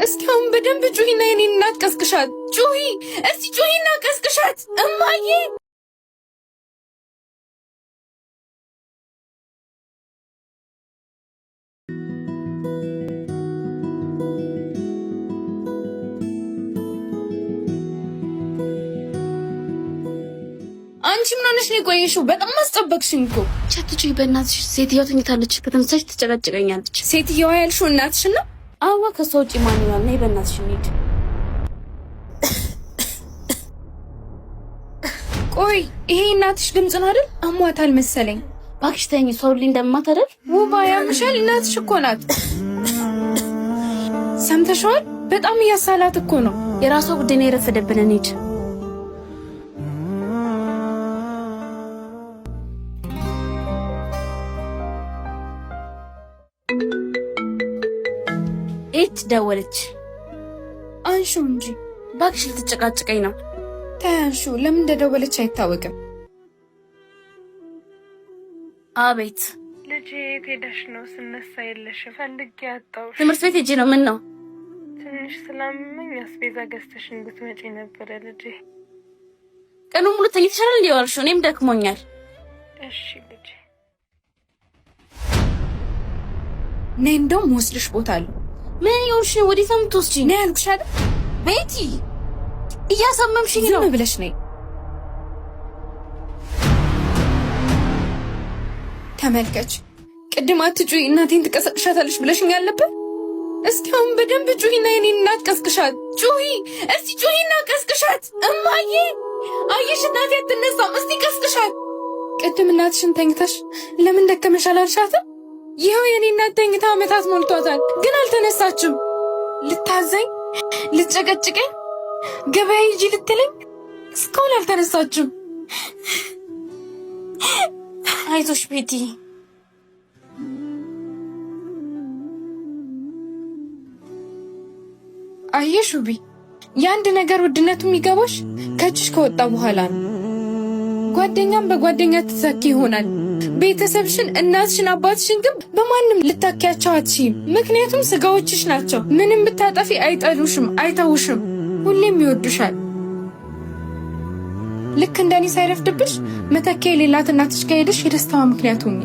እስካሁን በደንብ ጩሂና የኔን እናት ቀስቅሻት። ጩሂ፣ እስቲ ጩሂና ቀስቅሻት እማዬ። አንቺ ምን ሆነሽ ነው የቆየሽው? በጣም አስጠበቅሽኝ እኮ። ቻትጪ በእናትሽ ሴትዮዋ ተኝታለች። ከተነሳች ትጨቀጭቀኛለች። ሴትዮዋ ያልሽው እናትሽን ነው? አዋ ከሷ ውጪ ማን ይሆናል? ነይ በእናትሽ እንሂድ። ቆይ ይሄ እናትሽ ድምጽ ነው አይደል? አሟታል መሰለኝ። እባክሽ ተኝ። ሰው ሁሉ እንደማት አይደል? ውባ ያምሻል። እናትሽ እኮ ናት። ሰምተሽዋል? በጣም እያሳላት እኮ ነው። የራሷ ጉዳይ ነው። የረፈደብን እንሂድ። እት ደወለች። አንሹ እንጂ እባክሽ፣ ልትጨቃጭቀኝ ነው። ታያንሹ። ለምን እንደደወለች አይታወቅም። አቤት ልጄ፣ የት ሄደሽ ነው? ስነሳ የለሽም። ፈልጌ አጣሁሽ። ትምህርት ቤት ሄጄ ነው። ምን ነው? ትንሽ ስላመመኝ አስቤዛ ገዝተሽ እንድትመጪ ነበረ ልጄ። ቀኑ ሙሉ ተኝተሻል እንዴ ዋልሽው? እኔም ደክሞኛል። እሺ ልጄ። ነይ፣ እንደውም ወስድሽ ቦታ አለ። ምን ይሆንሽ ነው? ወዴት ነው የምትወስጂኝ? ነይ አልኩሽ አይደል? ቤቲ እያሳመምሽኝ ነው። ዝም ብለሽ ነይ። ተመልከች፣ ቅድም አትጩይ እናቴን ትቀሰቅሻታለሽ ብለሽኝ አልነበር? እስካሁን በደንብ ጩሂና የኔን እናት ቀስቅሻት። ጩሂ፣ እስቲ ጩሂና ቀስቅሻት እማዬ። አየሽ እናቴ አትነሳም። እስቲ ቀስቅሻት። ቅድም እናትሽን ተኝተሽ ለምን ደከመሽ አላልሻትም? ይኸው የኔ እናት ተኝታ ዓመታት ሞልቷታል፣ ግን አልተነሳችም። ልታዘኝ፣ ልትጨቀጭቀኝ፣ ገበያ ሂጂ ልትለኝ እስካሁን አልተነሳችም። አይዞሽ ቤቲ። አየሽ ውቢ፣ የአንድ ነገር ውድነቱ የሚገባሽ ከእጅሽ ከወጣ በኋላ ነው። ጓደኛም በጓደኛ ትተኪ ይሆናል። ቤተሰብሽን፣ እናትሽን፣ አባትሽን ግን በማንም ልታኪያቸው አትችይም። ምክንያቱም ስጋዎችሽ ናቸው። ምንም ብታጠፊ አይጠሉሽም፣ አይተውሽም፣ ሁሌም ይወዱሻል። ልክ እንደኔ ሳይረፍድብሽ መተኪያ የሌላት እናትሽ ከሄደሽ የደስታዋ ምክንያት ሁኚ።